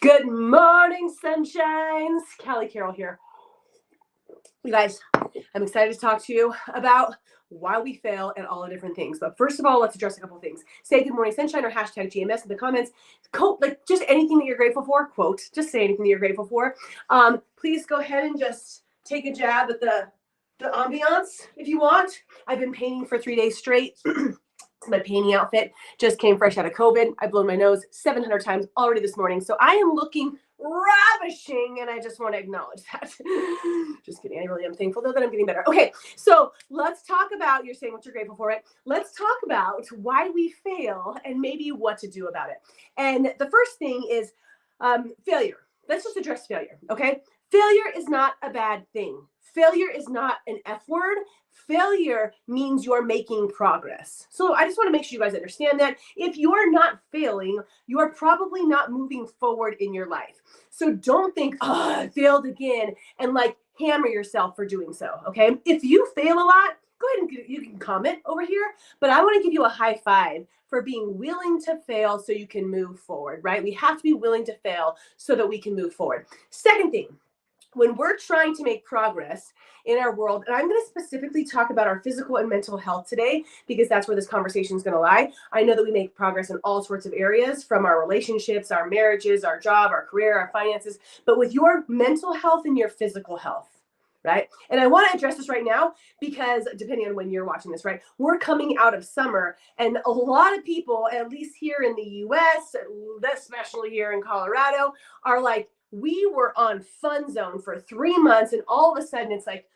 Good morning, sunshines. Callie Carroll here. You guys, I'm excited to talk to you about why we fail at all the different things. But first of all, let's address a couple of things. Say good morning, sunshine, or hashtag GMS in the comments. Quote, like just anything that you're grateful for. Quote, just say anything that you're grateful for. Please go ahead and just take a jab at the ambiance if you want. I've been painting for 3 days straight. My painting outfit just came fresh out of COVID. I've blown my nose 700 times already this morning. So I am looking ravishing, and I just want to acknowledge that. Just kidding. I really am thankful, though, that I'm getting better. Okay, so let's talk about, you're saying what you're grateful for, right? Let's talk about why we fail and maybe what to do about it. And the first thing is failure. Let's just address failure, okay? Failure is not a bad thing. Failure is not an F word. Failure means you're making progress. So I just want to make sure you guys understand that if you're not failing, you're probably not moving forward in your life. So don't think, oh, I failed again, and like hammer yourself for doing so, okay? If you fail a lot, go ahead and you can comment over here, but I want to give you a high five for being willing to fail so you can move forward, right? We have to be willing to fail so that we can move forward. Second thing, when we're trying to make progress in our world, and I'm going to specifically talk about our physical and mental health today, because that's where this conversation is going to lie. I know that we make progress in all sorts of areas, from our relationships, our marriages, our job, our career, our finances, but with your mental health and your physical health, right? And I want to address this right now because depending on when you're watching this, right, we're coming out of summer, and a lot of people, at least here in the US, especially here in Colorado, are like, we were on fun zone for 3 months, and all of a sudden it's like,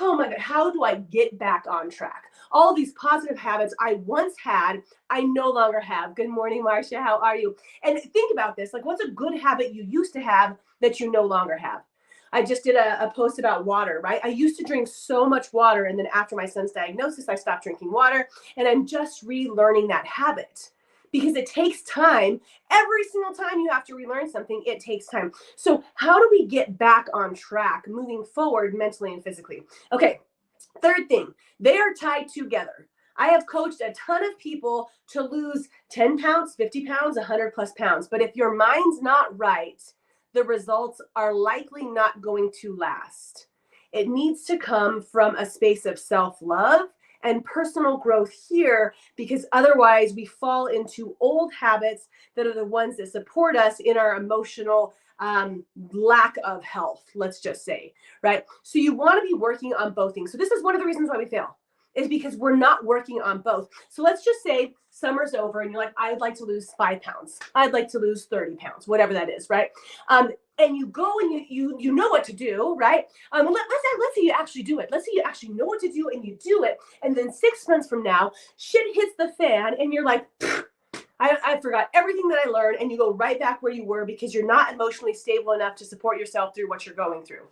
oh my God, how do I get back on track? All of these positive habits I once had, I no longer have. Good morning, Marcia. How are you? And think about this. Like, what's a good habit you used to have that you no longer have? I just did a post about water, right? I used to drink so much water, and then after my son's diagnosis, I stopped drinking water, and I'm just relearning that habit. Because it takes time. Every single time you have to relearn something, it takes time. So how do we get back on track, moving forward mentally and physically? Okay, third thing, they are tied together. I have coached a ton of people to lose 10 pounds, 50 pounds, 100 plus pounds. But if your mind's not right, the results are likely not going to last. It needs to come from a space of self-love and personal growth here, because otherwise we fall into old habits that are the ones that support us in our emotional lack of health, let's just say, right? So you want to be working on both things. So this is one of the reasons why we fail, is because we're not working on both. So let's just say summer's over and you're like, I'd like to lose 5 pounds. I'd like to lose 30 pounds, whatever that is, right? And you go and you know what to do, right? Let's say you actually do it. Let's say you actually know what to do and you do it. And then 6 months from now, shit hits the fan and you're like, I forgot everything that I learned, and you go right back where you were because you're not emotionally stable enough to support yourself through what you're going through,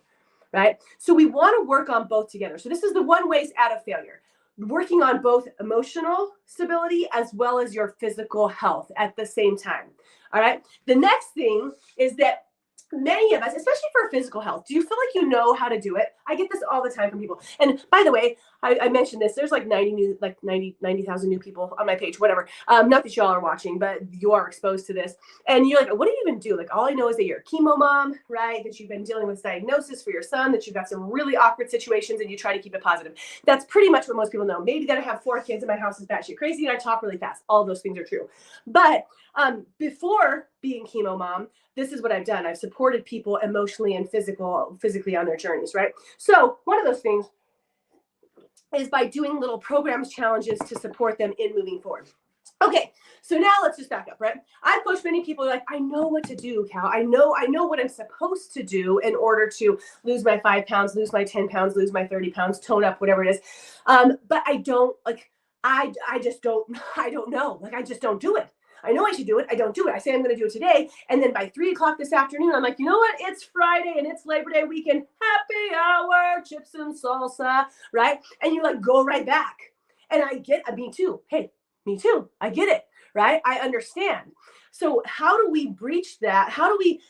right? So we want to work on both together. So this is the one ways out of failure. Working on both emotional stability as well as your physical health at the same time. All right. The next thing is that many of us, especially for physical health, do you feel like you know how to do it? I get this all the time from people. And by the way, I mentioned this. There's like 90,000 new people on my page, whatever. Not that y'all are watching, but you are exposed to this. And you're like, what do you even do? Like, all I know is that you're a chemo mom, right? That you've been dealing with diagnosis for your son, that you've got some really awkward situations and you try to keep it positive. That's pretty much what most people know. Maybe that I have 4 kids and my house is batshit crazy and I talk really fast. All those things are true. But before being chemo mom, this is what I've done. I've supported people emotionally and physically on their journeys, right? So one of those things is by doing little programs, challenges to support them in moving forward. Okay, so now let's just back up, right? I've coached many people like, I know what to do, Cal. I know what I'm supposed to do in order to lose my 5 pounds, lose my 10 pounds, lose my 30 pounds, tone up, whatever it is. But I don't I don't know. Like, I just don't do it. I know I should do it. I don't do it. I say I'm going to do it today. And then by 3 o'clock this afternoon, I'm like, you know what? It's Friday and it's Labor Day weekend. Happy hour, chips and salsa, right? And you like go right back. And me too. Hey, me too. I get it, right? I understand. So how do we breach that? How do we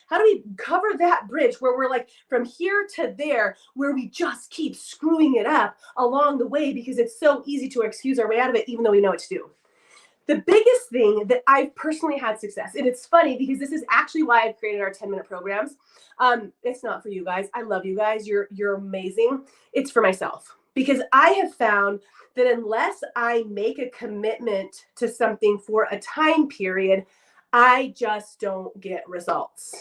cover that bridge where we're like from here to there, where we just keep screwing it up along the way because it's so easy to excuse our way out of it, even though we know what to do? The biggest thing that I've personally had success, and it's funny because this is actually why I've created our 10-minute programs. It's not for you guys. I love you guys. You're amazing. It's for myself because I have found that unless I make a commitment to something for a time period, I just don't get results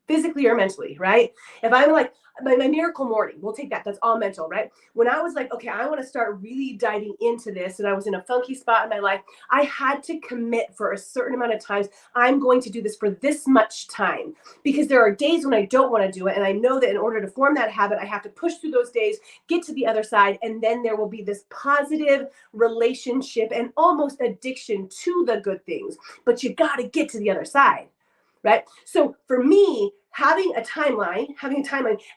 physically or mentally, right? If I'm like, my miracle morning, we'll take that. That's all mental, right? When I was like, okay, I want to start really diving into this, and I was in a funky spot in my life, I had to commit for a certain amount of times. I'm going to do this for this much time because there are days when I don't want to do it. And I know that in order to form that habit, I have to push through those days, get to the other side, and then there will be this positive relationship and almost addiction to the good things. But you got to get to the other side. Right? So for me, having a timeline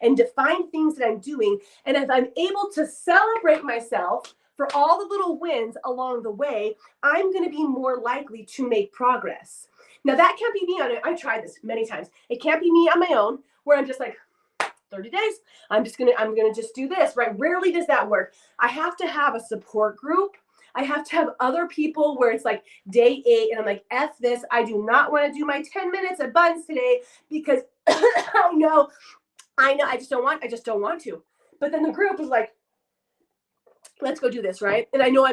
and define things that I'm doing, and if I'm able to celebrate myself for all the little wins along the way, I'm going to be more likely to make progress. Now that can't be me on it. I tried this many times. It can't be me on my own where I'm just like 30 days. I'm going to just do this, right? Rarely does that work. I have to have a support group. I have to have other people where it's like day 8 and I'm like, F this. I do not want to do my 10 minutes of buns today because I know, I just don't want to. But then the group is like, let's go do this, right? And I know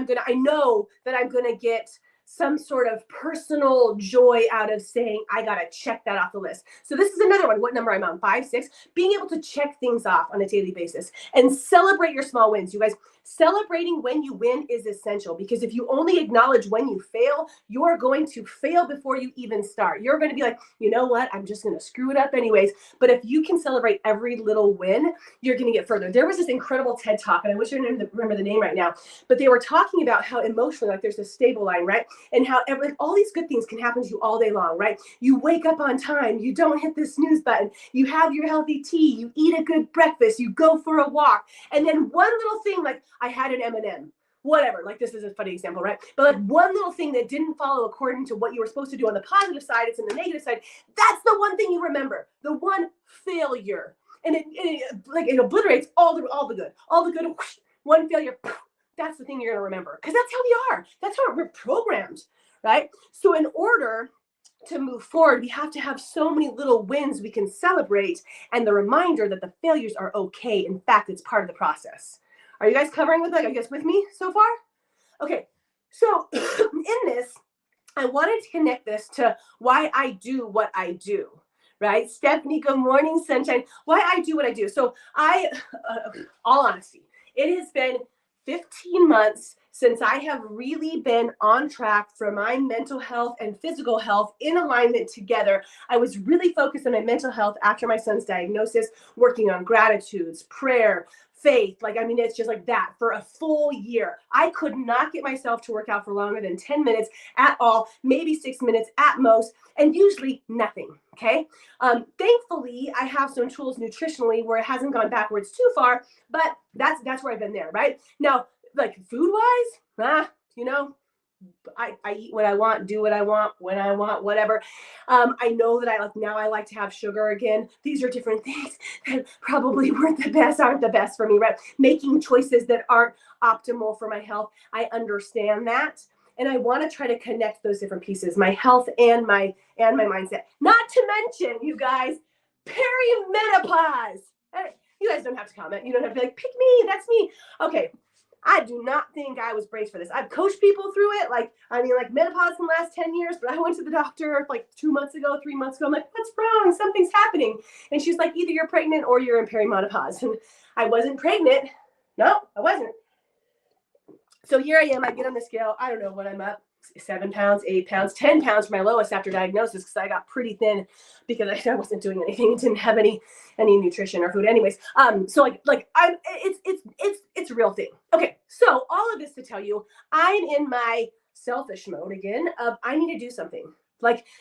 that I'm gonna get some sort of personal joy out of saying, I got to check that off the list. So this is another one. What number I'm on? 5, 6. Being able to check things off on a daily basis and celebrate your small wins. You guys, celebrating when you win is essential because if you only acknowledge when you fail, you're going to fail before you even start. You're going to be like, you know what? I'm just going to screw it up anyways. But if you can celebrate every little win, you're going to get further. There was this incredible TED Talk, and I wish I remember the name right now, but they were talking about how emotionally, like there's a stable line, right? And how all these good things can happen to you all day long, right? You wake up on time, you don't hit the snooze button, you have your healthy tea, you eat a good breakfast, you go for a walk, and then one little thing like I had an M&M, whatever, like this is a funny example, right? But like one little thing that didn't follow according to what you were supposed to do on the positive side, it's in the negative side. That's the one thing you remember, the one failure. And it obliterates all the good, whoosh, one failure. That's the thing you're going to remember because that's how we are. That's how we're programmed, right? So in order to move forward, we have to have so many little wins we can celebrate and the reminder that the failures are okay. In fact, it's part of the process. Are you guys covering with that? Are you guys with me so far? Okay. So in this, I wanted to connect this to why I do what I do. Right? Stephanie, good morning, sunshine. Why I do what I do. So all honesty, it has been 15 months since I have really been on track for my mental health and physical health in alignment together. I was really focused on my mental health after my son's diagnosis, working on gratitudes, prayer, faith. It's just like that for a full year. I could not get myself to work out for longer than 10 minutes at all, maybe 6 minutes at most, and usually nothing. Okay. Thankfully, I have some tools nutritionally where it hasn't gone backwards too far, but that's where I've been there. Right now, like food wise, I eat what I want, do what I want, when I want, whatever. I know that I like to have sugar again. These are different things that probably aren't the best for me, right? Making choices that aren't optimal for my health. I understand that. And I want to try to connect those different pieces, my health and my mindset. Not to mention, you guys, perimenopause. You guys don't have to comment. You don't have to be like, pick me, that's me. Okay. I do not think I was braced for this. I've coached people through it. Menopause can last 10 years, but I went to the doctor 2 months ago, 3 months ago. I'm like, what's wrong? Something's happening. And she's like, either you're pregnant or you're in perimenopause. And I wasn't pregnant. No, I wasn't. So here I am. I get on the scale. I don't know what I'm up. 7 pounds, 8 pounds, 10 pounds for my lowest after diagnosis because I got pretty thin because I wasn't doing anything. Didn't have any nutrition or food. Anyways, it's a real thing. Okay, so all of this to tell you, I'm in my selfish mode again of I need to do something.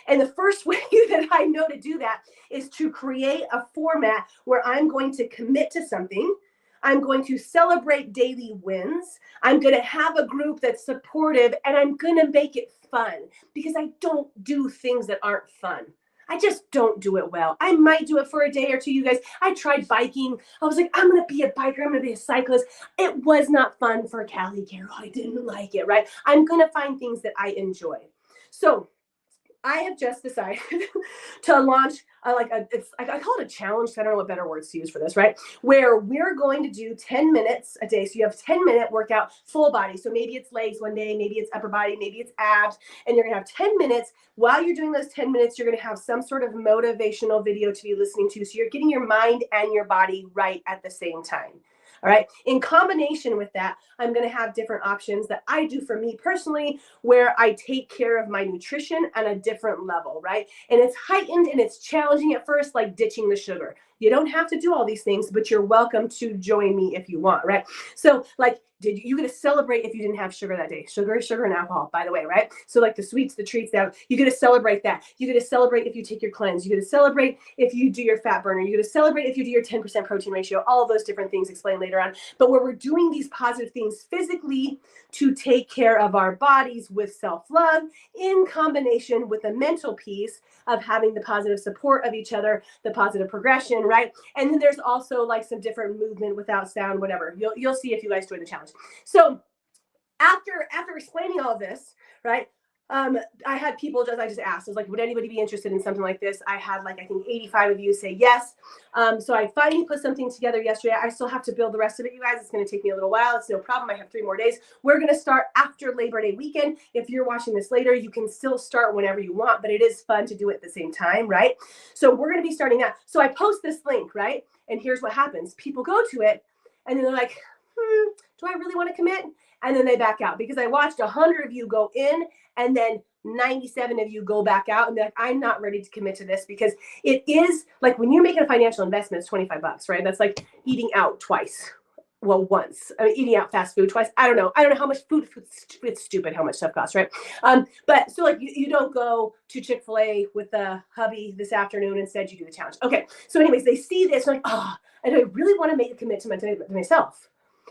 And the first way that I know to do that is to create a format where I'm going to commit to something. I'm going to celebrate daily wins. I'm going to have a group that's supportive, and I'm going to make it fun because I don't do things that aren't fun. I just don't do it well. I might do it for a day or two, you guys. I tried biking. I was like, I'm going to be a biker. I'm going to be a cyclist. It was not fun for Callie Carroll. I didn't like it, right? I'm going to find things that I enjoy. So I have just decided to launch I call it a challenge. I don't know what better words to use for this, right? Where we're going to do 10 minutes a day. So you have 10-minute workout, full body. So maybe it's legs one day, maybe it's upper body, maybe it's abs, and you're gonna have 10 minutes. While you're doing those 10 minutes, you're gonna have some sort of motivational video to be listening to. So you're getting your mind and your body right at the same time. All right. In combination with that, I'm going to have different options that I do for me personally, where I take care of my nutrition on a different level, right? And it's heightened and it's challenging at first, like ditching the sugar. You don't have to do all these things, but you're welcome to join me if you want, right? So like, did you get to celebrate if you didn't have sugar that day? Sugar and alcohol, by the way, right? So like the sweets, the treats, that you get to celebrate that. You get to celebrate if you take your cleanse. You get to celebrate if you do your fat burner. You get to celebrate if you do your 10% protein ratio. All of those different things explained later on. But where we're doing these positive things physically to take care of our bodies with self-love in combination with the mental piece of having the positive support of each other, the positive progression, right? And then there's also like some different movement without sound, whatever. You'll see if you guys join the challenge. So after explaining all of this, right? I had people I just asked, I was like, would anybody be interested in something like this? I had I think 85 of you say yes. So I finally put something together yesterday. I still have to build the rest of it, you guys. It's going to take me a little while. It's no problem. I have 3 more days. We're going to start after Labor Day weekend. If you're watching this later, you can still start whenever you want, but it is fun to do it at the same time, right? So we're going to be starting that. So I post this link, right? And here's what happens. People go to it and then they're like, do I really want to commit? And then they back out, because I watched 100 of you go in and then 97 of you go back out and be like, I'm not ready to commit to this, because it is like when you're making a financial investment, it's $25, right? That's like eating out twice. Well, once. I mean, eating out fast food twice. I don't know how much food. It's stupid how much stuff costs, right? But so like you don't go to Chick-fil-A with the hubby this afternoon. Instead, you do the challenge. Okay. So anyways, they see this like, and I really want to make a commitment to myself.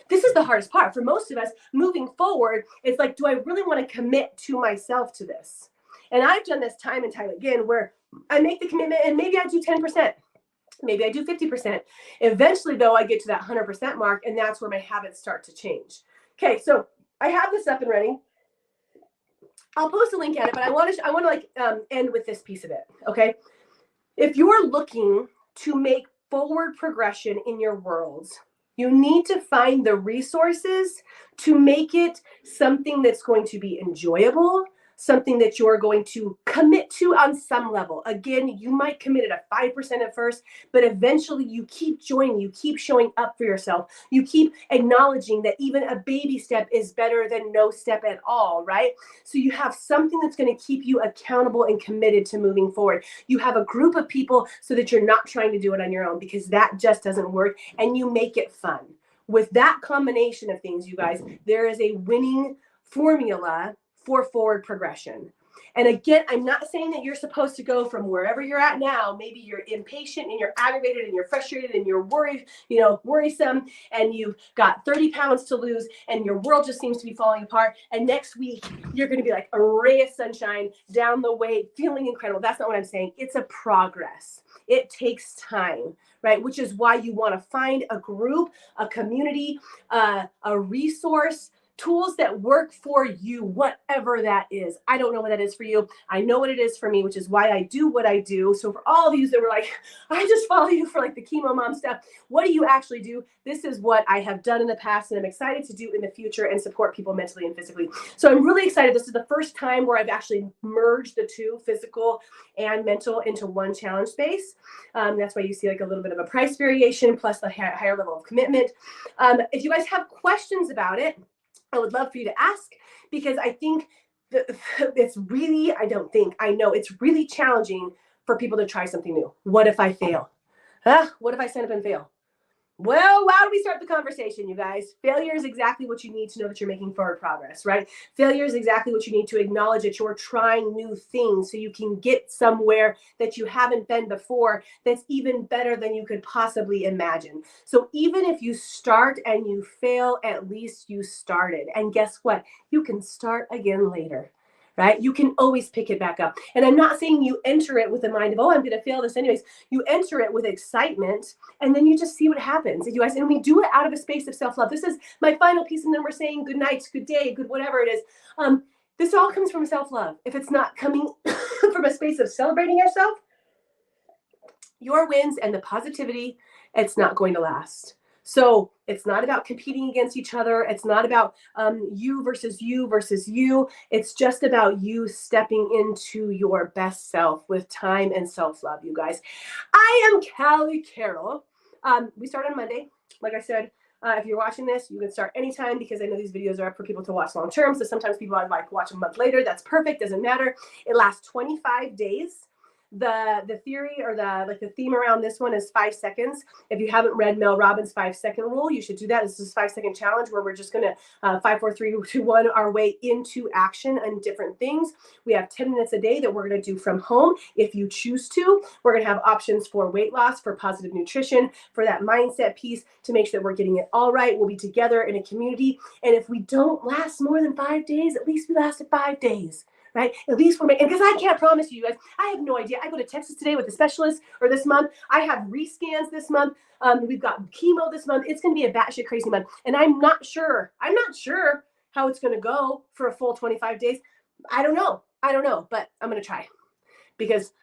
This is the hardest part for most of us moving forward. It's like, do I really want to commit to myself to this? And I've done this time and time again, where I make the commitment and maybe I do 10%. Maybe I do 50%. Eventually, though, I get to that 100% mark, and that's where my habits start to change. Okay, so I have this up and running. I'll post a link at it, but I want to end with this piece of it. Okay, if you're looking to make forward progression in your world, you need to find the resources to make it something that's going to be enjoyable, something that you're going to commit to on some level. Again, you might commit at 5% at first, but eventually you keep joining, you keep showing up for yourself. You keep acknowledging that even a baby step is better than no step at all, right? So you have something that's going to keep you accountable and committed to moving forward. You have a group of people so that you're not trying to do it on your own, because that just doesn't work, and you make it fun. With that combination of things, you guys, there is a winning formula for forward progression. And again, I'm not saying that you're supposed to go from wherever you're at now. Maybe you're impatient and you're aggravated and you're frustrated and you're worried, worrisome, and you've got 30 pounds to lose and your world just seems to be falling apart. And next week, you're going to be like a ray of sunshine down the way, feeling incredible. That's not what I'm saying. It's a progress. It takes time, right? Which is why you want to find a group, a community, a resource, tools that work for you, whatever that is. I don't know what that is for you. I know what it is for me, which is why I do what I do. So for all of you that were like, I just follow you for like the chemo mom stuff, what do you actually do? This is what I have done in the past, and I'm excited to do in the future and support people mentally and physically. So I'm really excited. This is the first time where I've actually merged the two, physical and mental, into one challenge space. That's why you see like a little bit of a price variation plus the higher level of commitment. If you guys have questions about it, I would love for you to ask, because I think it's really, I know it's really challenging for people to try something new. What if I fail? What if I sign up and fail? Well, how do we start the conversation, you guys? Failure is exactly what you need to know that you're making forward progress, right? Failure is exactly what you need to acknowledge that you're trying new things so you can get somewhere that you haven't been before that's even better than you could possibly imagine. So even if you start and you fail, at least you started. And guess what? You can start again later. right? You can always pick it back up. And I'm not saying you enter it with the mind of, oh, I'm going to fail this anyways. You enter it with excitement, and then you just see what happens. You guys, and we do it out of a space of self-love. This is my final piece, and then we're saying good night, good day, good whatever it is. This all comes from self-love. If it's not coming from a space of celebrating yourself, your wins and the positivity, it's not going to last. So it's not about competing against each other. It's not about you versus you versus you. It's just about you stepping into your best self with time and self-love, you guys. I am Callie Carroll. We start on Monday. Like I said, if you're watching this, you can start anytime because I know these videos are up for people to watch long term. So sometimes people are like watch a month later. That's perfect. Doesn't matter. It lasts 25 days. The theory or the theme around this one is 5 seconds. If you haven't read Mel Robbins' 5-second rule, you should do that. This is a 5-second challenge where we're just going to 5, 4, 3, 2, 1 our way into action and different things. We have 10 minutes a day that we're going to do from home if you choose to. We're going to have options for weight loss, for positive nutrition, for that mindset piece to make sure that we're getting it all right. We'll be together in a community. And if we don't last more than 5 days, at least we lasted 5 days. Right? At least we're making, because I can't promise you guys, I have no idea. I go to Texas today with the specialist or this month. I have rescans this month. We've got chemo this month. It's going to be a batshit crazy month. And I'm not sure how it's going to go for a full 25 days. I don't know, but I'm going to try because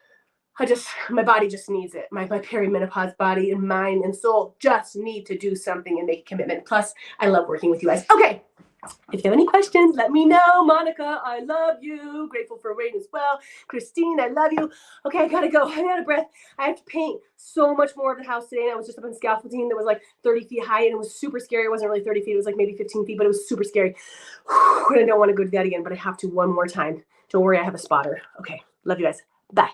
my body just needs it. My perimenopause body and mind and soul just need to do something and make a commitment. Plus, I love working with you guys. Okay. If you have any questions, let me know. Monica, I love you. Grateful for rain as well. Christine, I love you. Okay, I gotta go. I'm out of breath. I have to paint so much more of the house today. And I was just up on scaffolding that was like 30 feet high and it was super scary. It wasn't really 30 feet. It was like maybe 15 feet, but it was super scary. I don't want to go do that again, but I have to one more time. Don't worry, I have a spotter. Okay, love you guys. Bye.